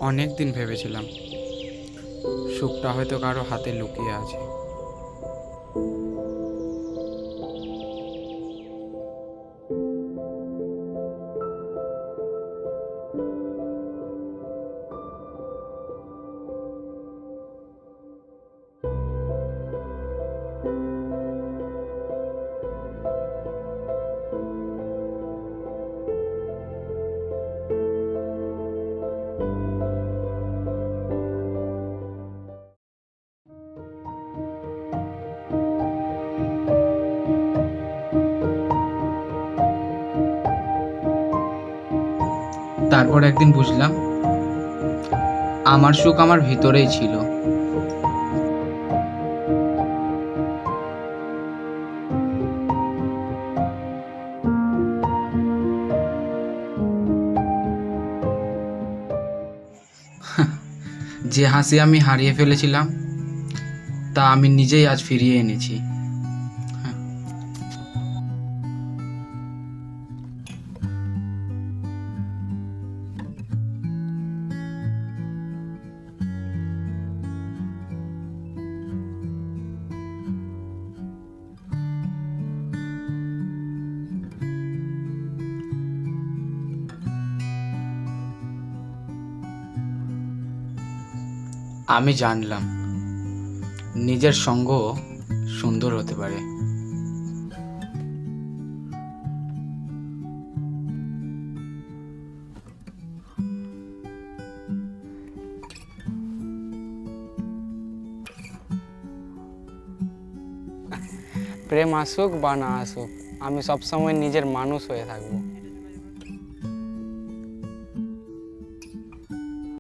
অনেক দিন ভেবেছিলাম সুখটা হয়তো কারো হাতে লুকিয়ে আছে। তারপর একদিন বুঝলাম আমার সুখ আমার ভিতরেই ছিল। যে হাসি আমি হারিয়ে ফেলেছিলাম তা আমি নিজেই আজ ফিরিয়ে এনেছি। আমি জানলাম নিজের সঙ্গ সুন্দর হতে পারে। প্রেম আসুক বা না আসুক, আমি সবসময় নিজের মানুষ হয়ে থাকবো।